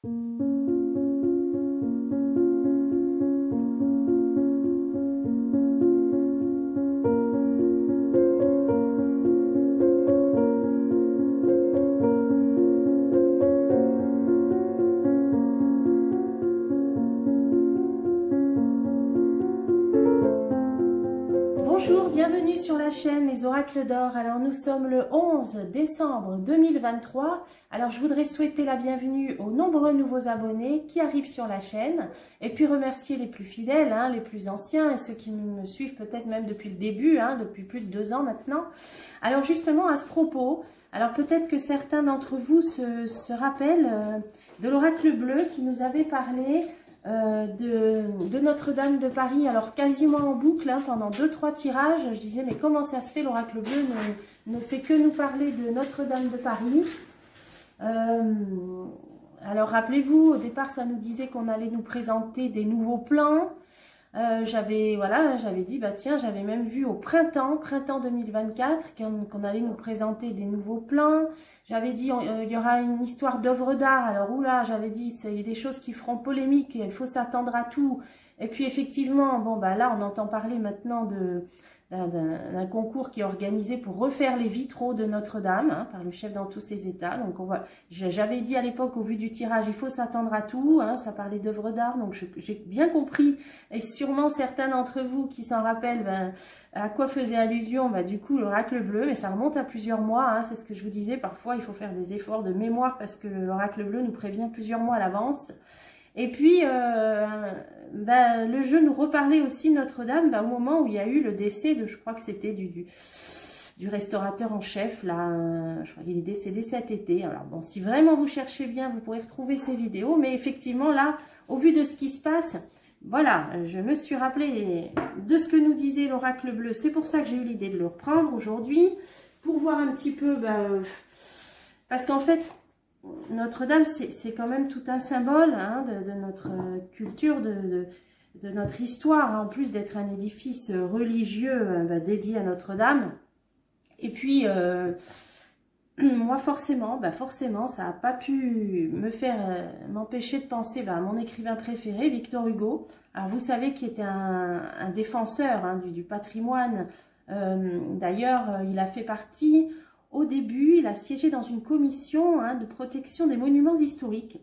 Bonjour, bienvenue sur la chaîne Les Oracles d'Or. Alors nous sommes le 11 décembre 2023. Alors je voudrais souhaiter la bienvenue aux nombreux nouveaux abonnés qui arrivent sur la chaîne et puis remercier les plus fidèles, les plus anciens et ceux qui me suivent peut-être même depuis le début, depuis plus de 2 ans maintenant. Alors justement à ce propos, alors peut-être que certains d'entre vous se rappellent de l'oracle bleu qui nous avait parlé de Notre-Dame de Paris, alors quasiment en boucle pendant 2-3 tirages. Je disais mais comment ça se fait, l'oracle bleu ne fait que nous parler de Notre-Dame de Paris. Alors rappelez-vous, au départ ça nous disait qu'on allait nous présenter des nouveaux plans. J'avais dit bah tiens, j'avais même vu au printemps 2024 qu'on allait nous présenter des nouveaux plans. J'avais dit il y aura une histoire d'œuvre d'art. Alors oula, j'avais dit c'est des choses qui feront polémique, il faut s'attendre à tout. Et puis effectivement, bon bah là on entend parler maintenant d'un concours qui est organisé pour refaire les vitraux de Notre-Dame par le chef dans tous ses états. Donc j'avais dit à l'époque au vu du tirage, il faut s'attendre à tout, ça parlait d'œuvres d'art, donc j'ai bien compris, et sûrement certains d'entre vous qui s'en rappellent à quoi faisait allusion du coup l'oracle bleu, mais ça remonte à plusieurs mois, c'est ce que je vous disais, parfois il faut faire des efforts de mémoire parce que l'oracle bleu nous prévient plusieurs mois à l'avance. Et puis, le jeu nous reparlait aussi de Notre-Dame au moment où il y a eu le décès de, je crois que c'était du restaurateur en chef, là, je crois qu'il est décédé cet été. Alors bon, si vraiment vous cherchez bien, vous pourrez retrouver ces vidéos, mais effectivement là, au vu de ce qui se passe, voilà, je me suis rappelé de ce que nous disait l'oracle bleu. C'est pour ça que j'ai eu l'idée de le reprendre aujourd'hui, pour voir un petit peu, parce qu'en fait, Notre-Dame, c'est quand même tout un symbole de notre culture, de notre histoire, en plus d'être un édifice religieux dédié à Notre-Dame. Et puis, moi forcément, ça n'a pas pu m'empêcher de penser à mon écrivain préféré, Victor Hugo. Alors vous savez qu'il était un défenseur du patrimoine. D'ailleurs, il a fait partie... Au début, il a siégé dans une commission de protection des monuments historiques.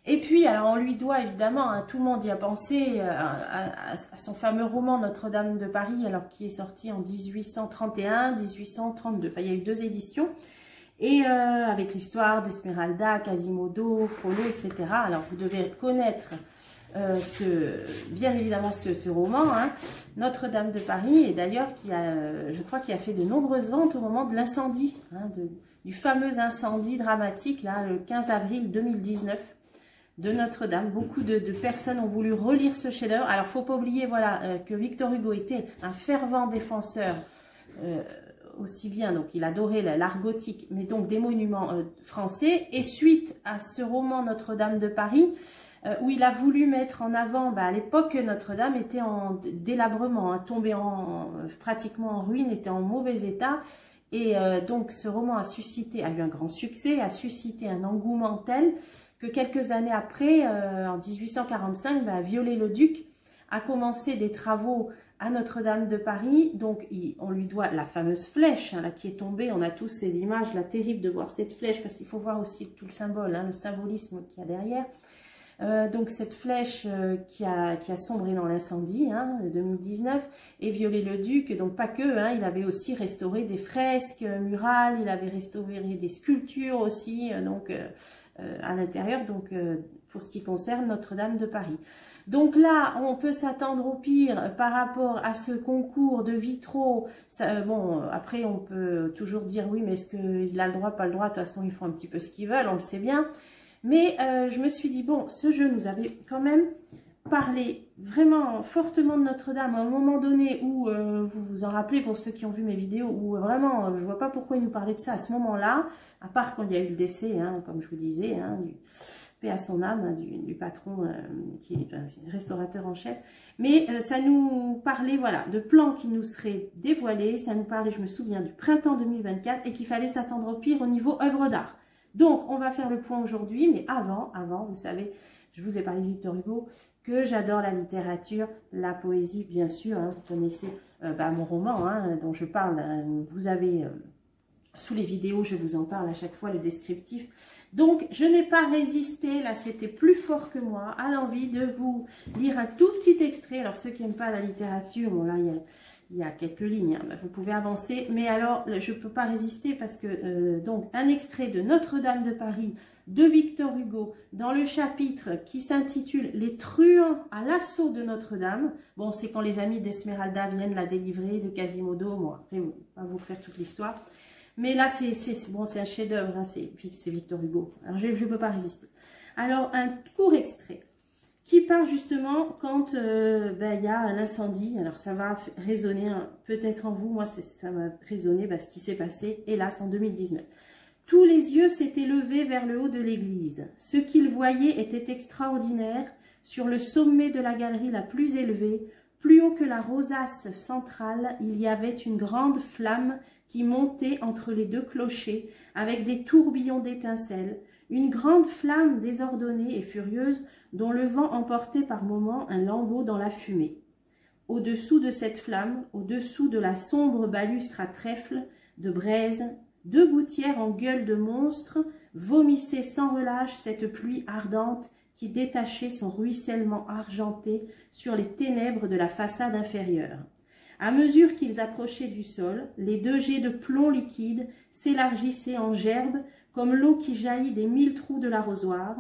Et puis, alors on lui doit évidemment, tout le monde y a pensé, à son fameux roman Notre-Dame de Paris, alors qui est sorti en 1831, 1832. Enfin, il y a eu 2 éditions. Et avec l'histoire d'Esmeralda, Quasimodo, Frollo, etc. Alors, vous devez connaître... bien évidemment ce roman, Notre-Dame de Paris, et d'ailleurs je crois qu'il a fait de nombreuses ventes au moment de l'incendie, du fameux incendie dramatique là, le 15 avril 2019 de Notre-Dame. Beaucoup de personnes ont voulu relire ce chef-d'œuvre. Alors faut pas oublier que Victor Hugo était un fervent défenseur aussi bien, donc il adorait l'art gothique, mais donc des monuments français, et suite à ce roman Notre-Dame de Paris, où il a voulu mettre en avant, à l'époque, Notre-Dame était en délabrement, tombée pratiquement en ruine, était en mauvais état. Et donc ce roman a eu un grand succès, a suscité un engouement tel que quelques années après, en 1845, Viollet-le-Duc a commencé des travaux à Notre-Dame de Paris. Donc on lui doit la fameuse flèche qui est tombée. On a tous ces images là terribles de voir cette flèche, parce qu'il faut voir aussi tout le symbole, le symbolisme qu'il y a derrière. Donc cette flèche qui a sombré dans l'incendie de 2019, et Viollet-le-Duc, donc pas que, il avait aussi restauré des fresques murales, il avait restauré des sculptures aussi, à l'intérieur, pour ce qui concerne Notre-Dame de Paris. Donc là, on peut s'attendre au pire par rapport à ce concours de vitraux. Bon, après, on peut toujours dire oui, mais est-ce qu'il a le droit, pas le droit? De toute façon, ils font un petit peu ce qu'ils veulent, on le sait bien. Mais je me suis dit, bon, ce jeu nous avait quand même parlé vraiment fortement de Notre-Dame à un moment donné où, vous vous en rappelez pour ceux qui ont vu mes vidéos, où vraiment, je ne vois pas pourquoi il nous parlait de ça à ce moment-là, à part quand il y a eu le décès, comme je vous disais, paix à son âme, du patron qui est restaurateur en chef. Mais ça nous parlait, voilà, de plans qui nous seraient dévoilés, ça nous parlait, je me souviens, du printemps 2024, et qu'il fallait s'attendre au pire au niveau œuvre d'art. Donc, on va faire le point aujourd'hui, mais avant, vous savez, je vous ai parlé de Victor Hugo, que j'adore la littérature, la poésie, bien sûr. Hein, vous connaissez mon roman hein, dont je parle. Vous avez sous les vidéos, je vous en parle à chaque fois, le descriptif. Donc, je n'ai pas résisté, là, c'était plus fort que moi, à l'envie de vous lire un tout petit extrait. Alors, ceux qui n'aiment pas la littérature, bon là, il y a quelques lignes, hein, vous pouvez avancer. Mais alors, je ne peux pas résister parce que, donc, un extrait de Notre-Dame de Paris, de Victor Hugo, dans le chapitre qui s'intitule « Les truands à l'assaut de Notre-Dame ». Bon, c'est quand les amis d'Esmeralda viennent la délivrer, de Quasimodo. Bon, après, je ne vais pas vous faire toute l'histoire. Mais là, c'est un chef-d'œuvre, hein, c'est Victor Hugo. Alors, je ne peux pas résister. Alors, un court extrait qui parle justement quand il y a l'incendie. Alors, ça va résonner peut-être en vous. Moi, ça m'a résonné ce qui s'est passé, hélas, en 2019. Tous les yeux s'étaient levés vers le haut de l'église. Ce qu'ils voyaient était extraordinaire. Sur le sommet de la galerie la plus élevée, plus haut que la rosace centrale, il y avait une grande flamme qui montait entre les deux clochers avec des tourbillons d'étincelles, une grande flamme désordonnée et furieuse dont le vent emportait par moments un lambeau dans la fumée. Au-dessous de cette flamme, au-dessous de la sombre balustre à trèfle, de braise, deux gouttières en gueule de monstre vomissaient sans relâche cette pluie ardente qui détachait son ruissellement argenté sur les ténèbres de la façade inférieure. À mesure qu'ils approchaient du sol, les deux jets de plomb liquide s'élargissaient en gerbes comme l'eau qui jaillit des 1000 trous de l'arrosoir.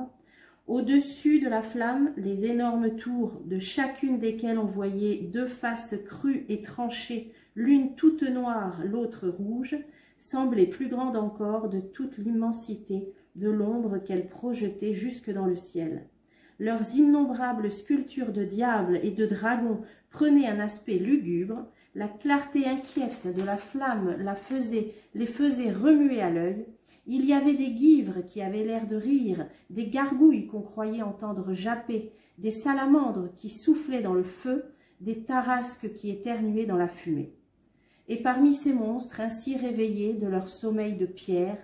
Au-dessus de la flamme, les énormes tours, de chacune desquelles on voyait deux faces crues et tranchées, l'une toute noire, l'autre rouge, semblaient plus grandes encore de toute l'immensité de l'ombre qu'elles projetaient jusque dans le ciel. Leurs innombrables sculptures de diables et de dragons prenaient un aspect lugubre, la clarté inquiète de la flamme les faisait remuer à l'œil. Il y avait des guivres qui avaient l'air de rire, des gargouilles qu'on croyait entendre japper, des salamandres qui soufflaient dans le feu, des tarasques qui éternuaient dans la fumée. Et parmi ces monstres ainsi réveillés de leur sommeil de pierre,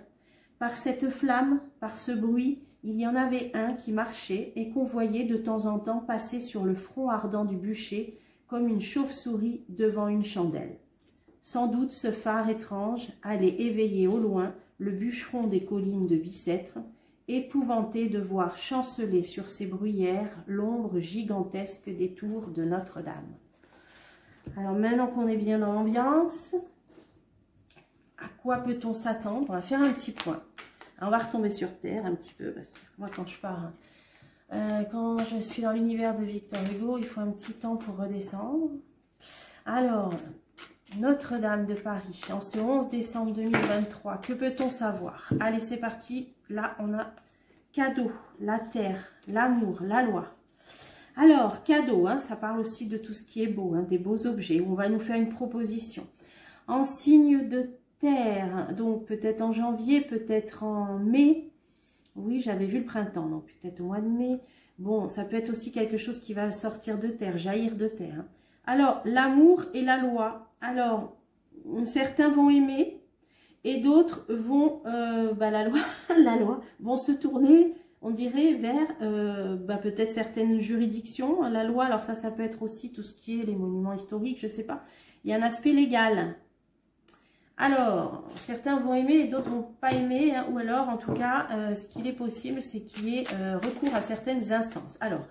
par cette flamme, par ce bruit, il y en avait un qui marchait et qu'on voyait de temps en temps passer sur le front ardent du bûcher comme une chauve-souris devant une chandelle. Sans doute ce phare étrange allait éveiller au loin le bûcheron des collines de Bicêtre, épouvanté de voir chanceler sur ses bruyères l'ombre gigantesque des tours de Notre-Dame. Alors maintenant qu'on est bien dans l'ambiance, à quoi peut-on s'attendre? On va faire un petit point. Alors, on va retomber sur terre un petit peu, parce que moi quand je pars, quand je suis dans l'univers de Victor Hugo, il faut un petit temps pour redescendre. Alors, Notre-Dame de Paris, en ce 11 décembre 2023, que peut-on savoir? Allez, c'est parti. Là, on a cadeau, la terre, l'amour, la loi. Alors, cadeau, hein, ça parle aussi de tout ce qui est beau, hein, des beaux objets, où on va nous faire une proposition. En signe de terre, donc peut-être en janvier, peut-être en mai. Oui, j'avais vu le printemps, donc peut-être au mois de mai. Bon, ça peut être aussi quelque chose qui va sortir de terre, jaillir de terre. Hein. Alors, l'amour et la loi. Alors, certains vont aimer et d'autres vont, la loi, vont se tourner, on dirait, vers peut-être certaines juridictions. La loi, alors ça peut être aussi tout ce qui est les monuments historiques, je ne sais pas. Il y a un aspect légal. Alors, certains vont aimer et d'autres vont pas aimer, hein, ou alors, en tout cas, ce qu'il est possible, c'est qu'il y ait recours à certaines instances. Alors,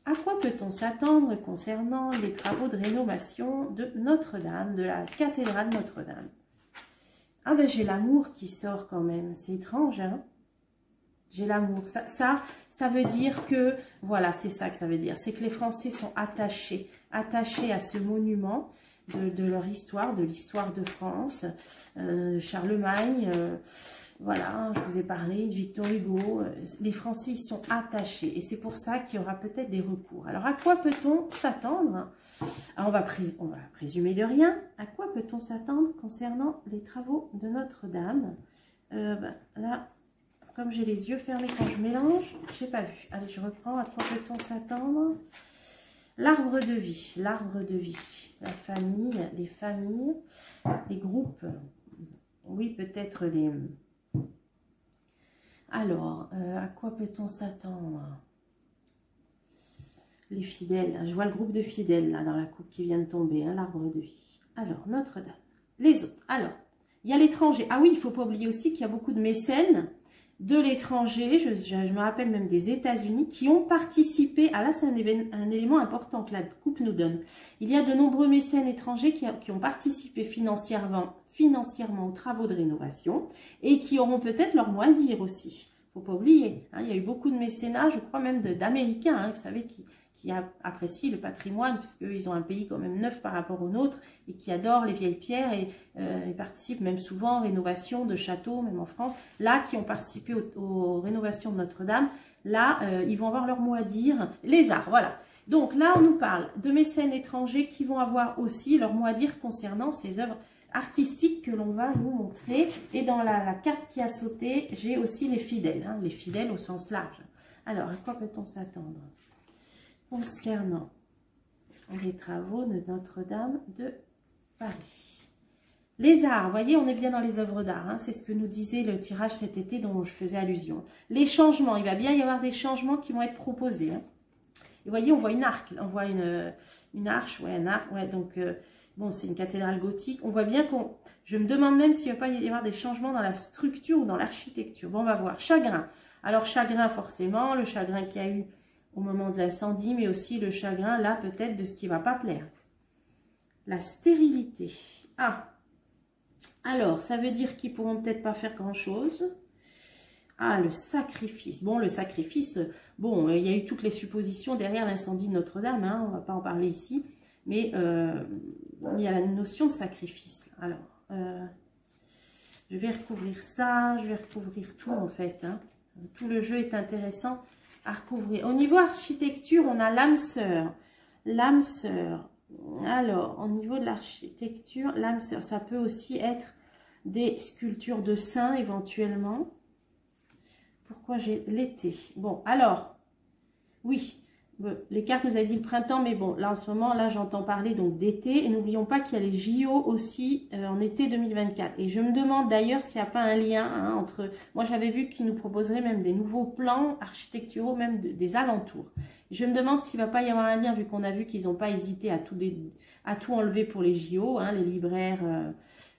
à quoi peut-on s'attendre concernant les travaux de rénovation de Notre-Dame, de la cathédrale Notre-Dame? Ah ben, j'ai l'amour qui sort quand même, c'est étrange, hein? J'ai l'amour, ça veut dire que, voilà, c'est ça que ça veut dire, c'est que les Français sont attachés à ce monument, de leur histoire, de l'histoire de France, Charlemagne, voilà, je vous ai parlé de Victor Hugo, les Français ils sont attachés et c'est pour ça qu'il y aura peut-être des recours. Alors à quoi peut-on s'attendre? On va présumer de rien. À quoi peut-on s'attendre concernant les travaux de Notre-Dame? Là, comme j'ai les yeux fermés quand je mélange, je n'ai pas vu. Allez, je reprends. À quoi peut-on s'attendre? L'arbre de vie, la famille, les familles, les groupes, oui, peut-être Alors, à quoi peut-on s'attendre? Les fidèles, je vois le groupe de fidèles là dans la coupe qui vient de tomber, hein, l'arbre de vie. Alors, Notre-Dame, les autres. Alors, il y a l'étranger. Ah oui, il ne faut pas oublier aussi qu'il y a beaucoup de mécènes de l'étranger, je me rappelle même des États-Unis, qui ont participé. Ah là, c'est un élément important que la coupe nous donne. Il y a de nombreux mécènes étrangers qui ont participé financièrement aux travaux de rénovation et qui auront peut-être leur mot à dire aussi. Il ne faut pas oublier. Hein, il y a eu beaucoup de mécénats, je crois même d'Américains, hein, vous savez, qui apprécient le patrimoine, puisqu'ils ont un pays quand même neuf par rapport au nôtre, et qui adorent les vieilles pierres, et ils participent même souvent aux rénovations de châteaux, même en France. Là, qui ont participé aux rénovations de Notre-Dame, là, ils vont avoir leur mot à dire. Les arts, voilà. Donc là, on nous parle de mécènes étrangers qui vont avoir aussi leur mot à dire concernant ces œuvres artistiques que l'on va nous montrer. Et dans la carte qui a sauté, j'ai aussi les fidèles, hein, les fidèles au sens large. Alors, à quoi peut-on s'attendre concernant les travaux de Notre-Dame de Paris? Les arts, vous voyez, on est bien dans les œuvres d'art, hein, c'est ce que nous disait le tirage cet été dont je faisais allusion. Les changements, il va bien y avoir des changements qui vont être proposés. Hein. Et vous voyez, on voit une arc, on voit une arche, ouais, un arc, ouais, donc bon, c'est une cathédrale gothique. On voit bien qu'on, je me demande même s'il ne va pas y avoir des changements dans la structure ou dans l'architecture. Bon, on va voir. Chagrin. Alors, chagrin, forcément, le chagrin qu'il y a eu au moment de l'incendie, mais aussi le chagrin, là, peut-être, de ce qui ne va pas plaire. La stérilité. Ah, alors, ça veut dire qu'ils ne pourront peut-être pas faire grand-chose. Ah, le sacrifice. Bon, le sacrifice, bon, il y a eu toutes les suppositions derrière l'incendie de Notre-Dame, hein, on ne va pas en parler ici, mais il y a la notion de sacrifice. Alors, je vais recouvrir ça, je vais recouvrir tout, en fait. Hein. Tout le jeu est intéressant à recouvrir. Au niveau architecture, on a l'âme sœur. L'âme sœur. Alors, au niveau de l'architecture, l'âme sœur, ça peut aussi être des sculptures de saints éventuellement. Pourquoi j'ai l'été? Bon, alors, oui, les cartes nous avaient dit le printemps, mais bon, là en ce moment, là j'entends parler donc d'été. Et n'oublions pas qu'il y a les JO aussi en été 2024. Et je me demande d'ailleurs s'il n'y a pas un lien hein, entre... Moi j'avais vu qu'ils nous proposeraient même des nouveaux plans architecturaux, même des alentours. Je me demande s'il ne va pas y avoir un lien, vu qu'on a vu qu'ils n'ont pas hésité à tout enlever pour les JO, hein, les libraires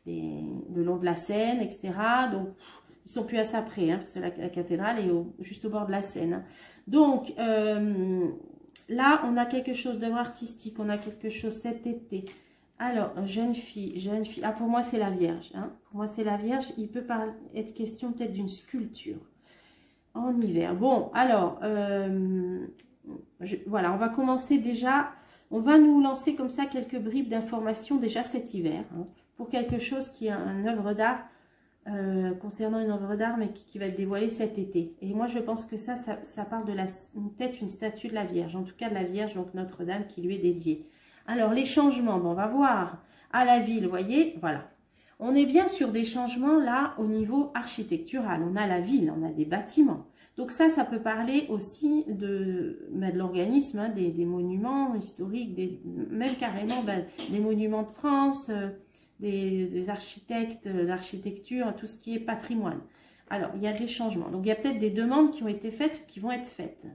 le long de la Seine, etc. Donc... Ils sont plus à ça près, hein, parce que la cathédrale est juste au bord de la Seine. Hein. Donc, là, on a quelque chose d'œuvre artistique, on a quelque chose cet été. Alors, jeune fille. Ah, pour moi, c'est la Vierge. Hein. Pour moi, c'est la Vierge. Il peut être question peut-être d'une sculpture en hiver. Bon, alors, voilà, on va commencer déjà. On va nous lancer comme ça quelques bribes d'informations déjà cet hiver. Hein, pour quelque chose qui est une œuvre d'art. Concernant une œuvre d'art mais qui va être dévoilée cet été. Et moi je pense que ça parle de peut-être une statue de la Vierge, en tout cas de la Vierge, donc Notre-Dame qui lui est dédiée. Alors les changements, bon, on va voir à la ville, vous voyez, voilà. On est bien sur des changements là au niveau architectural, on a la ville, on a des bâtiments. Donc ça peut parler aussi de l'organisme, hein, des monuments historiques, même carrément des monuments de France, des architectes, d'architecture, tout ce qui est patrimoine. Alors, il y a des changements. Donc, il y a peut-être des demandes qui ont été faites, qui vont être faites.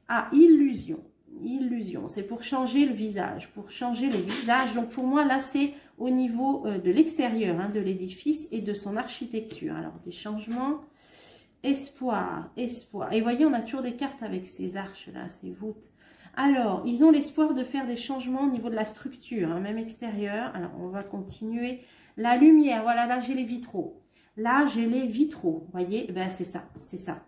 Ah, illusion. Illusion, c'est pour changer le visage. Pour changer le visage. Donc, pour moi, là, c'est au niveau de l'extérieur hein, de l'édifice et de son architecture. Alors, des changements. Espoir, espoir. Et vous voyez, on a toujours des cartes avec ces arches-là, ces voûtes. Alors, ils ont l'espoir de faire des changements au niveau de la structure, hein, même extérieure. Alors, on va continuer. La lumière, voilà, là, j'ai les vitraux. Là, j'ai les vitraux, vous voyez, ben, c'est ça, c'est ça.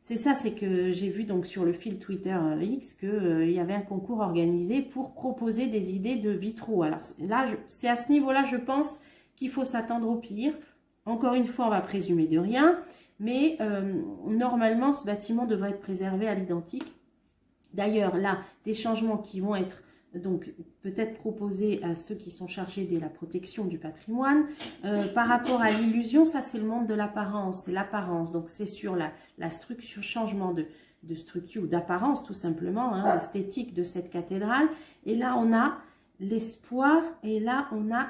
C'est ça, c'est que j'ai vu donc sur le fil Twitter X qu'il y avait un concours organisé pour proposer des idées de vitraux. Alors, là, c'est à ce niveau-là, je pense qu'il faut s'attendre au pire. Encore une fois, on va présumer de rien. Mais normalement, ce bâtiment devrait être préservé à l'identique. D'ailleurs, là, des changements qui vont être donc peut-être proposés à ceux qui sont chargés de la protection du patrimoine. Par rapport à l'illusion, ça c'est le monde de l'apparence, c'est l'apparence. Donc c'est sur la structure, changement de structure ou d'apparence tout simplement, hein, l'esthétique de cette cathédrale. Et là, on a l'espoir et là, on a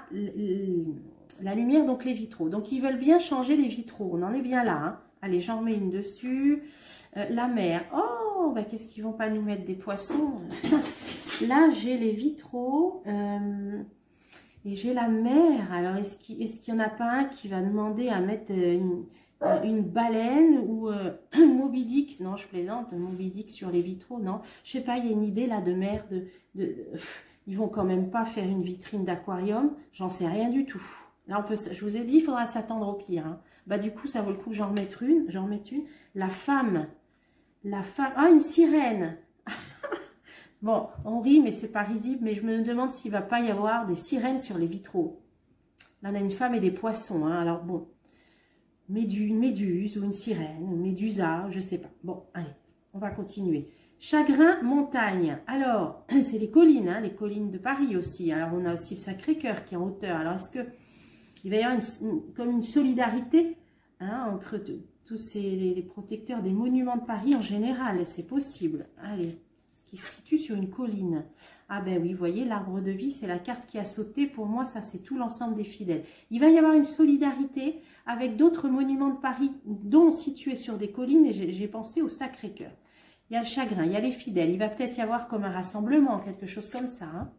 la lumière, donc les vitraux. Donc ils veulent bien changer les vitraux, on en est bien là, hein. Allez, j'en remets une dessus. La mer. Oh, bah, qu'est-ce qu'ils vont pas nous mettre des poissons? Là, j'ai les vitraux. Et j'ai la mer. Alors, est-ce qu'il n'y en a pas un qui va demander à mettre une baleine ou Moby Dick? Non, je plaisante. Moby Dick sur les vitraux, non. Je sais pas, il y a une idée là de mer. Ils vont quand même pas faire une vitrine d'aquarium. J'en sais rien du tout. Là, je vous ai dit, il faudra s'attendre au pire. Hein. Bah, du coup, ça vaut le coup que j'en remette une. La femme. Ah, une sirène. Bon, on rit, mais c'est pas risible. Mais je me demande s'il va pas y avoir des sirènes sur les vitraux. Là, on a une femme et des poissons. Hein. Alors, bon, une méduse ou une sirène, une médusa, je sais pas. Bon, allez, on va continuer. Chagrin, montagne. Alors, c'est les collines, hein, les collines de Paris aussi. Alors, on a aussi le Sacré-Cœur qui est en hauteur. Alors, est-ce que il va y avoir comme une solidarité hein, entre tous les protecteurs des monuments de Paris en général? C'est possible. Allez, ce qui se situe sur une colline. Ah ben oui, vous voyez, l'arbre de vie, c'est la carte qui a sauté. Pour moi, ça, c'est tout l'ensemble des fidèles. Il va y avoir une solidarité avec d'autres monuments de Paris, dont situés sur des collines. Et j'ai pensé au Sacré-Cœur. Il y a le chagrin, il y a les fidèles. Il va peut-être y avoir comme un rassemblement, quelque chose comme ça. Hein.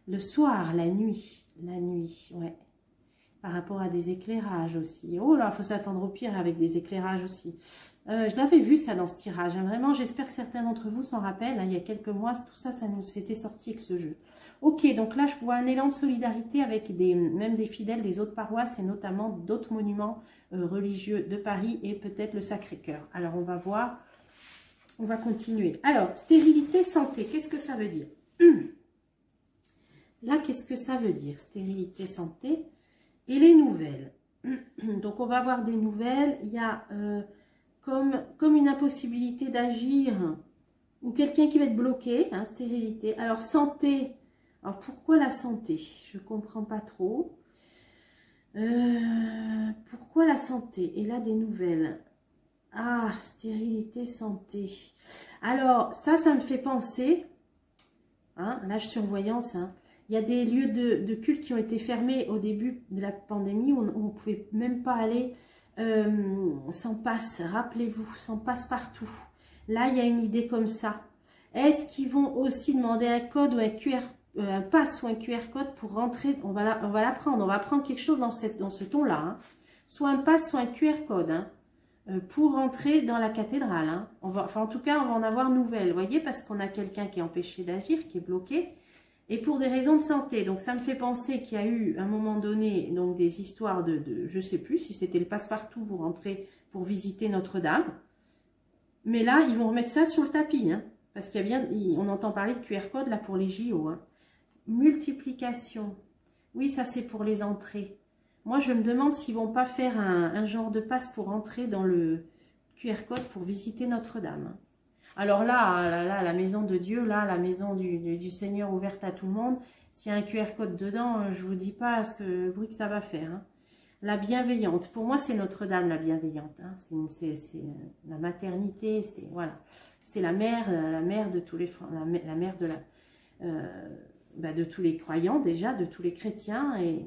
Le soir, la nuit, ouais. Par rapport à des éclairages aussi. Oh là, il faut s'attendre au pire avec des éclairages aussi. Je l'avais vu ça dans ce tirage. Hein. Vraiment, j'espère que certains d'entre vous s'en rappellent. Hein. Il y a quelques mois, tout ça, ça nous s'était sorti avec ce jeu. Ok, donc là, je vois un élan de solidarité avec même des fidèles des autres paroisses et notamment d'autres monuments religieux de Paris et peut-être le Sacré-Cœur. Alors, on va voir. On va continuer. Alors, stérilité, santé, qu'est-ce que ça veut dire? Là, qu'est-ce que ça veut dire? Stérilité, santé et les nouvelles. Donc, on va avoir des nouvelles. Il y a comme une impossibilité d'agir ou quelqu'un qui va être bloqué, hein, stérilité. Alors, santé. Alors, pourquoi la santé? Je ne comprends pas trop. Pourquoi la santé? Et là, des nouvelles. Ah, stérilité, santé. Alors, ça me fait penser, hein, là, je suis en voyance, hein, il y a des lieux de culte qui ont été fermés au début de la pandémie, où on ne pouvait même pas aller sans passe, rappelez-vous, sans passe partout. Là, il y a une idée comme ça. Est-ce qu'ils vont aussi demander un code ou un pass ou un QR code pour rentrer? On va l'apprendre, on va prendre quelque chose dans ce ton-là. Hein. Soit un pass, soit un QR code, hein. Pour rentrer dans la cathédrale. Hein. En tout cas, on va en avoir nouvelle, vous voyez, parce qu'on a quelqu'un qui est empêché d'agir, qui est bloqué, et pour des raisons de santé. Donc, ça me fait penser qu'il y a eu, à un moment donné, donc des histoires je ne sais plus si c'était le passe-partout pour rentrer, pour visiter Notre-Dame. Mais là, ils vont remettre ça sur le tapis, hein, parce qu'il y a on entend parler de QR code, là, pour les JO. Hein. Multiplication. Oui, ça, c'est pour les entrées. Moi, je me demande s'ils vont pas faire un genre de passe pour entrer dans le QR code pour visiter Notre-Dame. Alors là, la maison de Dieu, là, la maison du Seigneur ouverte à tout le monde, s'il y a un QR code dedans, je vous dis pas le bruit que ça va faire. Hein. La bienveillante. Pour moi, c'est Notre-Dame, la bienveillante. Hein. C'est la maternité, voilà. C'est la mère de tous les, la mère de tous les croyants déjà, de tous les chrétiens et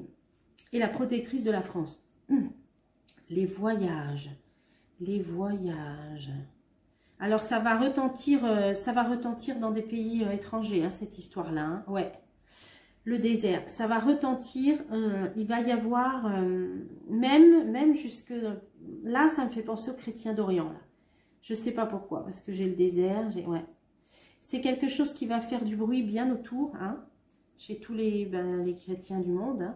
la protectrice de la France. Les voyages. Alors, ça va retentir dans des pays étrangers, hein, cette histoire-là. Hein. Ouais. Le désert, ça va retentir. Il va y avoir, même jusque... Là, ça me fait penser aux chrétiens d'Orient. Je ne sais pas pourquoi, parce que j'ai le désert. Ouais. C'est quelque chose qui va faire du bruit bien autour, hein, chez tous les chrétiens du monde. Hein.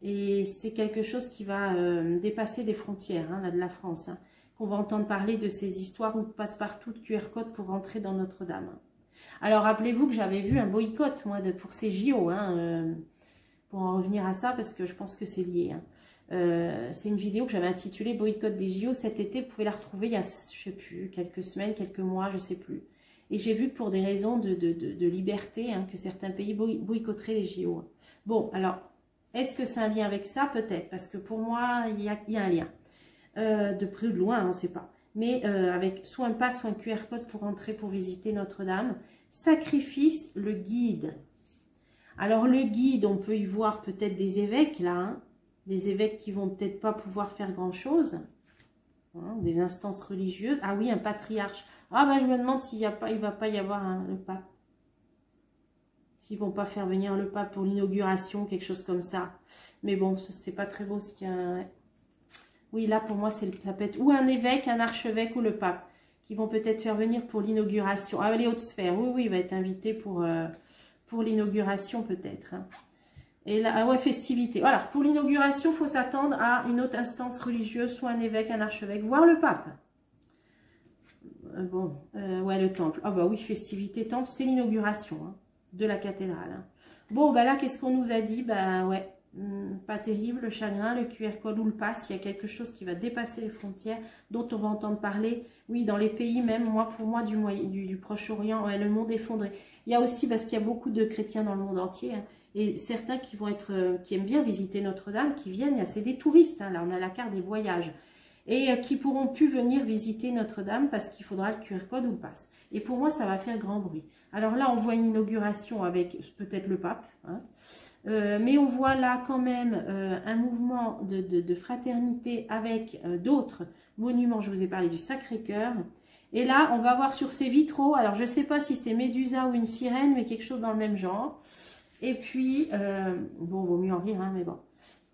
Et c'est quelque chose qui va dépasser des frontières, hein, là, de la France. Hein, qu'on va entendre parler de ces histoires où on passe partout de QR code pour rentrer dans Notre-Dame. Alors, rappelez-vous que j'avais vu un boycott, moi, pour ces JO, hein, pour en revenir à ça, parce que je pense que c'est lié. Hein. C'est une vidéo que j'avais intitulée « Boycott des JO » cet été. Vous pouvez la retrouver il y a, je sais plus, quelques semaines, quelques mois, je sais plus. Et j'ai vu que pour des raisons de liberté, hein, que certains pays boycotteraient les JO. Bon, alors, est-ce que c'est un lien avec ça? Peut-être, parce que pour moi, il y a un lien. De près ou de loin, on ne sait pas. Mais avec soit un pass, soit un QR code pour entrer, pour visiter Notre-Dame. Sacrifice, le guide. Alors, le guide, on peut y voir peut-être des évêques, là. Hein. des évêques qui vont peut-être pas pouvoir faire grand-chose. Hein, des instances religieuses. Ah oui, un patriarche. Ah ben je me demande s'il il va pas y avoir le pape. S'ils vont pas faire venir le pape pour l'inauguration, quelque chose comme ça. Mais bon, c'est pas très beau ce qu'il y a. Oui, là pour moi, ça peut être ou un évêque, un archevêque ou le pape qui vont peut-être faire venir pour l'inauguration. Ah, les hautes sphères, oui, oui, il va être invité pour l'inauguration peut-être. Hein. Et là, ah ouais, festivité. Voilà, pour l'inauguration, il faut s'attendre à une autre instance religieuse, soit un évêque, un archevêque, voire le pape. Bon, ouais, le temple. Ah bah oui, festivité, temple, c'est l'inauguration hein, de la cathédrale. Hein. Bon, bah là, qu'est-ce qu'on nous a dit? Bah ouais, pas terrible, le chagrin, le QR code ou le pass, il y a quelque chose qui va dépasser les frontières, dont on va entendre parler. Oui, dans les pays même, pour moi, du Proche-Orient, ouais, le monde effondré. Il y a aussi, parce qu'il y a beaucoup de chrétiens dans le monde entier, hein, et certains qui vont être, qui aiment bien visiter Notre-Dame, qui viennent, c'est des touristes, hein, là on a la carte des voyages, et qui pourront plus venir visiter Notre-Dame parce qu'il faudra le QR code ou le pass. Et pour moi, ça va faire grand bruit. Alors là, on voit une inauguration avec peut-être le pape, hein, mais on voit là quand même un mouvement de fraternité avec d'autres monuments. Je vous ai parlé du Sacré-Cœur. Et là, on va voir sur ces vitraux, alors je ne sais pas si c'est Médusa ou une sirène, mais quelque chose dans le même genre. Et puis, bon, vaut mieux en rire, hein, mais bon.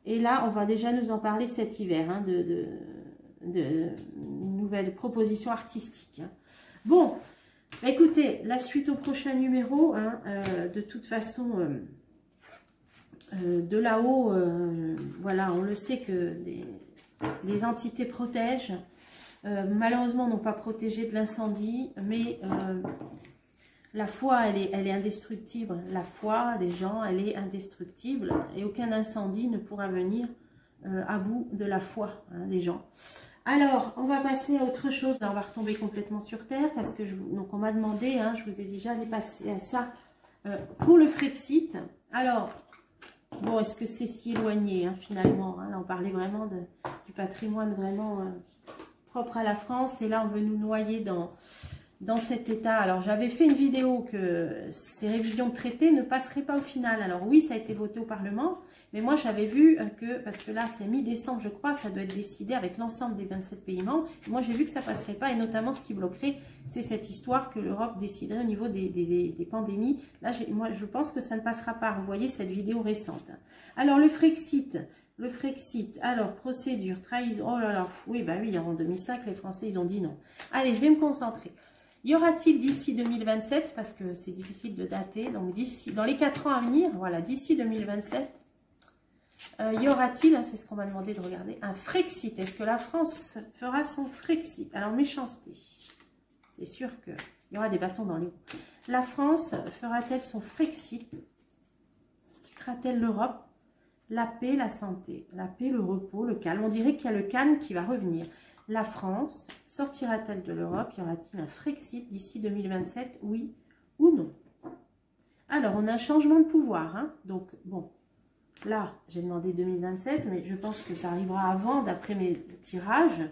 Et là, on va déjà nous en parler cet hiver, hein, de nouvelles propositions artistiques. Hein. Bon, écoutez, la suite au prochain numéro, hein, de toute façon, de là-haut, voilà, on le sait que les entités protègent. Malheureusement, n'ont pas protégé de l'incendie, mais la foi, elle est indestructible. La foi des gens, elle est indestructible et aucun incendie ne pourra venir à bout de la foi hein, des gens. Alors, on va passer à autre chose. Là, on va retomber complètement sur terre parce que donc on m'a demandé, hein, je vous ai déjà passé à ça pour le Frexit. Alors, bon, est-ce que c'est si éloigné hein, finalement hein, là, on parlait vraiment du patrimoine vraiment propre à la France et là, on veut nous noyer dans cet état. Alors, j'avais fait une vidéo que ces révisions de traités ne passeraient pas au final. Alors oui, ça a été voté au Parlement, mais moi, j'avais vu que, parce que là, c'est mi-décembre, je crois, ça doit être décidé avec l'ensemble des 27 pays membres. Et moi, j'ai vu que ça passerait pas, et notamment, ce qui bloquerait, c'est cette histoire que l'Europe déciderait au niveau des pandémies. Là, moi, je pense que ça ne passera pas. Vous voyez cette vidéo récente. Alors, le Frexit, alors, procédure, trahison, oh là là, oui, bah oui, en 2005, les Français, ils ont dit non. Allez, je vais me concentrer. Y aura-t-il d'ici 2027, parce que c'est difficile de dater, donc d'ici, dans les 4 ans à venir, voilà, d'ici 2027, y aura-t-il, hein, c'est ce qu'on m'a demandé de regarder, un Frexit? Est-ce que la France fera son Frexit? Alors, méchanceté, c'est sûr qu'il y aura des bâtons dans les roues. La France fera-t-elle son Frexit? Quittera-t-elle l'Europe? La paix, la santé, la paix, le repos, le calme. On dirait qu'il y a le calme qui va revenir. La France sortira-t-elle de l'Europe? Y aura-t-il un Frexit d'ici 2027? Oui ou non? Alors, on a un changement de pouvoir. Hein? Donc, bon, là, j'ai demandé 2027, mais je pense que ça arrivera avant, d'après mes tirages,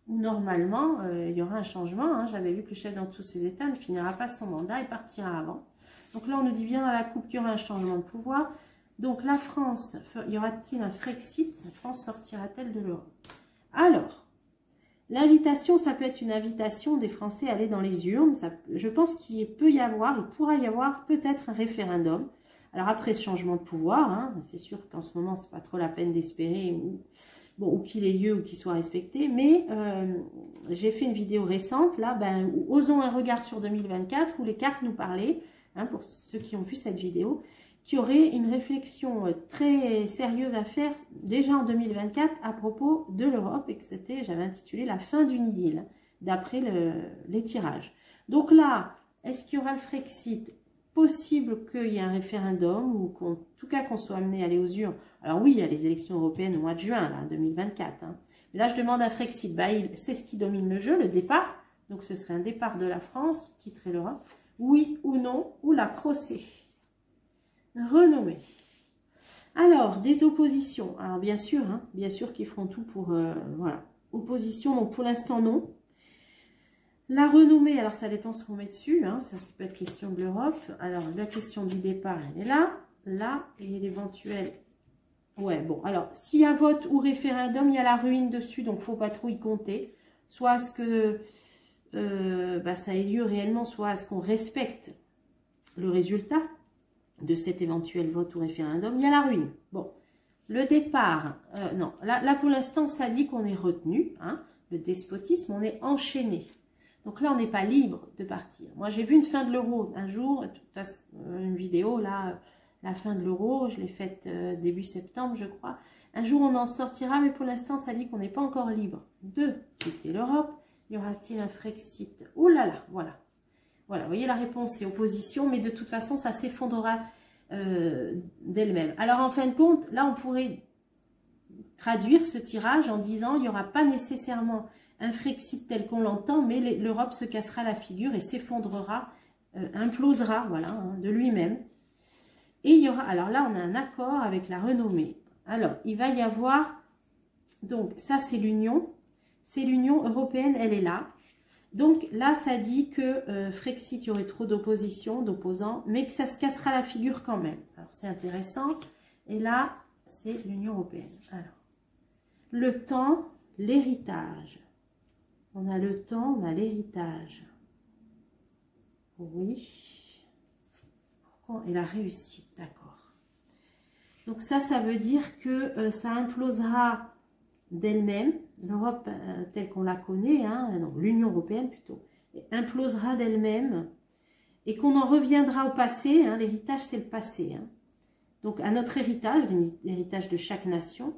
où normalement, il y aura un changement. Hein? J'avais vu que le chef dans tous ses États ne finira pas son mandat et partira avant. Donc là, on nous dit bien dans la coupe qu'il y aura un changement de pouvoir. Donc, la France, y aura-t-il un Frexit? La France sortira-t-elle de l'Europe? Alors, l'invitation, ça peut être une invitation des Français à aller dans les urnes. Ça, je pense qu'il peut y avoir, il pourra y avoir peut-être un référendum. Alors, après ce changement de pouvoir, hein, c'est sûr qu'en ce moment, c'est pas trop la peine d'espérer ou qu'il ait lieu ou qu'il soit respecté. Mais j'ai fait une vidéo récente, là, osons un regard sur 2024, où les cartes nous parlaient, hein, pour ceux qui ont vu cette vidéo, qui aurait une réflexion très sérieuse à faire déjà en 2024 à propos de l'Europe et que c'était, j'avais intitulé la fin du Nid, d'après les tirages. Donc là, est-ce qu'il y aura le Frexit? Possible qu'il y ait un référendum ou qu'en tout cas qu'on soit amené à aller aux urnes. Alors oui, il y a les élections européennes au mois de juin, là, 2024. Hein. Mais là, je demande un Frexit. Bah, c'est ce qui domine le jeu, le départ. Donc ce serait un départ de la France qui quitterait l'Europe. Oui ou non, ou la procès. Renommée. Alors, des oppositions. Alors, bien sûr qu'ils feront tout pour... voilà. Opposition, donc pour l'instant, non. La renommée, alors ça dépend ce qu'on met dessus. Hein, ça peut être question de l'Europe. Alors, la question du départ, elle est là. Là, et l'éventuel Ouais, bon, alors, s'il y a vote ou référendum, il y a la ruine dessus, donc il ne faut pas trop y compter. Soit à ce que ça ait lieu réellement, soit à ce qu'on respecte le résultat de cet éventuel vote ou référendum. Il y a la ruine. Bon, le départ, non, là pour l'instant, ça dit qu'on est retenu, hein, le despotisme, on est enchaîné. Donc là, on n'est pas libre de partir. Moi, j'ai vu une fin de l'euro un jour, une vidéo, là, la fin de l'euro, je l'ai faite début septembre, je crois. Un jour, on en sortira, mais pour l'instant, ça dit qu'on n'est pas encore libre de quitter l'Europe. Y aura-t-il un Frexit? Oh là là, voilà. Voilà, vous voyez, la réponse est opposition, mais de toute façon, ça s'effondrera d'elle-même. Alors, en fin de compte, là, on pourrait traduire ce tirage en disant il n'y aura pas nécessairement un Frexit tel qu'on l'entend, mais l'Europe se cassera la figure et s'effondrera, implosera, voilà, hein, de lui-même. Et il y aura, alors là, on a un accord avec la renommée. Alors, il va y avoir, donc ça c'est l'Union européenne, elle est là. Donc là, ça dit que Frexit, il y aurait trop d'opposition, d'opposants, mais que ça se cassera la figure quand même. Alors c'est intéressant. Et là, c'est l'Union européenne. Alors, le temps, l'héritage. On a le temps, on a l'héritage. Oui. Pourquoi? Et la réussite, d'accord. Donc ça veut dire que ça implosera d'elle-même, l'Europe telle qu'on la connaît, hein, non, l'Union européenne plutôt, implosera d'elle-même et qu'on en reviendra au passé, hein, l'héritage c'est le passé, hein. Donc à notre héritage, l'héritage de chaque nation.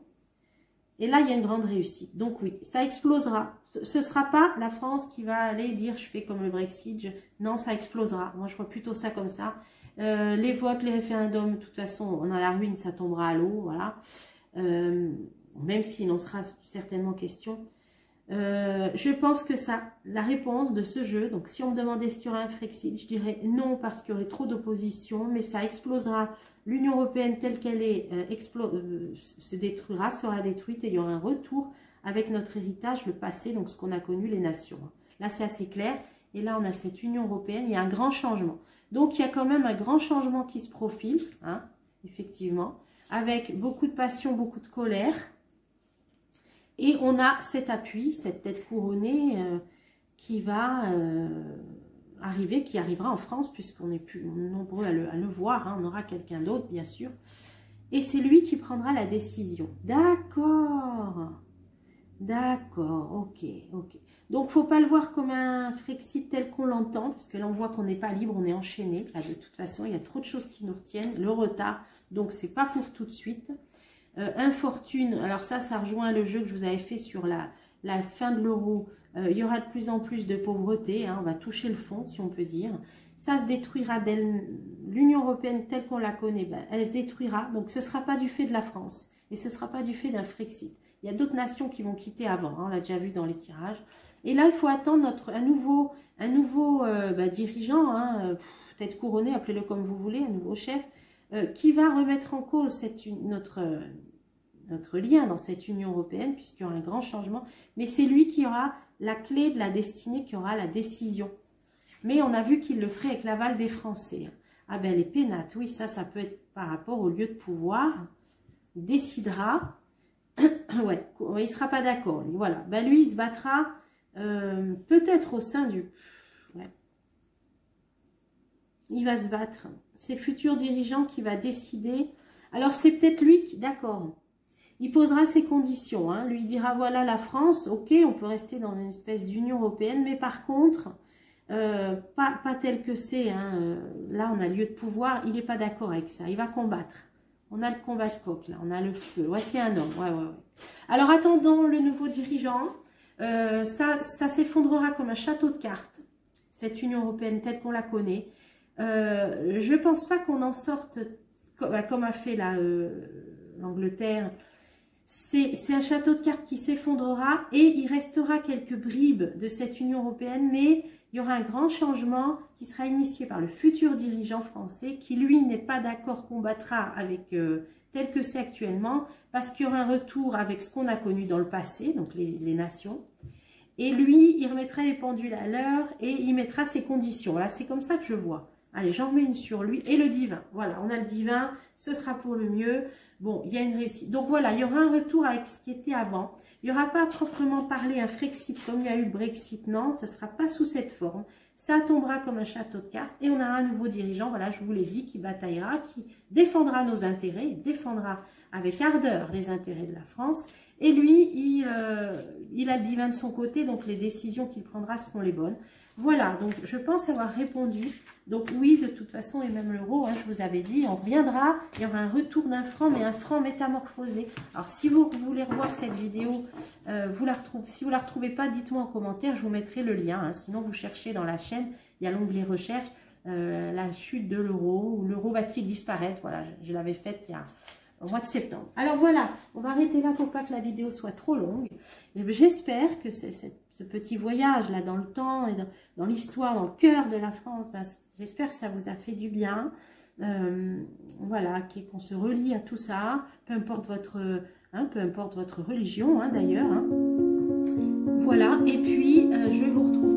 Et là, il y a une grande réussite. Donc oui, ça explosera. Ce ne sera pas la France qui va aller dire je fais comme le Brexit. Non, ça explosera. Moi, je vois plutôt ça comme ça. Les votes, les référendums, de toute façon, on a la ruine, ça tombera à l'eau. Voilà. Même s'il en sera certainement question. Je pense que la réponse de ce jeu, donc si on me demandait est-ce qu'il y aura un Frexit, je dirais non parce qu'il y aurait trop d'opposition, mais ça explosera. L'Union européenne telle qu'elle est se détruira, sera détruite et il y aura un retour avec notre héritage, le passé, donc ce qu'on a connu les nations. Là c'est assez clair et là on a cette Union européenne, il y a un grand changement. Donc il y a quand même un grand changement qui se profile, hein, effectivement, avec beaucoup de passion, beaucoup de colère. Et on a cet appui, cette tête couronnée qui va arriver, qui arrivera en France, puisqu'on est plus nombreux à le voir, hein, on aura quelqu'un d'autre, bien sûr. Et c'est lui qui prendra la décision. D'accord, d'accord, ok, ok. Donc, il ne faut pas le voir comme un Frexit tel qu'on l'entend, parce que là, on voit qu'on n'est pas libre, on est enchaîné. Là, de toute façon, il y a trop de choses qui nous retiennent, le retard, donc c'est pas pour tout de suite. Infortune, alors ça rejoint le jeu que je vous avais fait sur la fin de l'euro. Il y aura de plus en plus de pauvreté, hein, on va toucher le fond si on peut dire. Ça se détruira l'Union européenne telle qu'on la connaît, ben, elle se détruira. Donc ce ne sera pas du fait de la France et ce ne sera pas du fait d'un Frexit. Il y a d'autres nations qui vont quitter avant, hein, on l'a déjà vu dans les tirages. Et là, il faut attendre un nouveau dirigeant, hein, peut-être couronné, appelez-le comme vous voulez, un nouveau chef, qui va remettre en cause notre lien dans cette Union européenne, puisqu'il y aura un grand changement. Mais c'est lui qui aura la clé de la destinée, qui aura la décision. Mais on a vu qu'il le ferait avec l'aval des Français. Ah ben les pénates, oui, ça peut être par rapport au lieu de pouvoir. Il décidera. Ouais, il ne sera pas d'accord. Voilà, ben lui, il se battra peut-être au sein du... Ouais. Il va se battre. C'est le futur dirigeant qui va décider. Alors, c'est peut-être lui qui... D'accord. Il posera ses conditions. Hein. Lui dira, voilà la France, ok, on peut rester dans une espèce d'Union européenne, mais par contre, pas tel que c'est. Hein. Là, on a lieu de pouvoir. Il n'est pas d'accord avec ça. Il va combattre. On a le combat de coq, là. On a le feu. Ouais, c'est un homme. Ouais. Alors, attendons le nouveau dirigeant. Ça s'effondrera comme un château de cartes. Cette Union européenne telle qu'on la connaît. Je ne pense pas qu'on en sorte comme a fait l'Angleterre. C'est un château de cartes qui s'effondrera et il restera quelques bribes de cette Union européenne, mais il y aura un grand changement qui sera initié par le futur dirigeant français qui, lui, n'est pas d'accord, combattra avec tel que c'est actuellement, parce qu'il y aura un retour avec ce qu'on a connu dans le passé, donc les nations. Et lui, il remettra les pendules à l'heure et il mettra ses conditions. Là, c'est comme ça que je vois. Allez, j'en remets une sur lui. Et le divin. Voilà, on a le divin. Ce sera pour le mieux. Bon, il y a une réussite. Donc voilà, il y aura un retour avec ce qui était avant. Il n'y aura pas à proprement parler un Frexit comme il y a eu le Brexit. Non, ce ne sera pas sous cette forme. Ça tombera comme un château de cartes. Et on aura un nouveau dirigeant, voilà, je vous l'ai dit, qui bataillera, qui défendra nos intérêts, défendra avec ardeur les intérêts de la France. Et lui, il a le divin de son côté, donc les décisions qu'il prendra seront les bonnes. Voilà, donc je pense avoir répondu. Donc oui, de toute façon, et même l'euro, hein, je vous avais dit, on reviendra. Il y aura un retour d'un franc, mais un franc métamorphosé. Alors si vous voulez revoir cette vidéo, si vous la retrouvez pas, dites-moi en commentaire, je vous mettrai le lien. Hein. Sinon, vous cherchez dans la chaîne, il y a l'onglet recherche, la chute de l'euro, ou l'euro va-t-il disparaître. Voilà, je l'avais faite il y a... au mois de septembre. Alors voilà, on va arrêter là pour pas que la vidéo soit trop longue. J'espère que ce petit voyage là dans le temps et dans l'histoire, dans le cœur de la France, ben, j'espère que ça vous a fait du bien. Voilà, qu'on se relie à tout ça, peu importe votre religion hein, d'ailleurs. Hein. Voilà, et puis je vous retrouve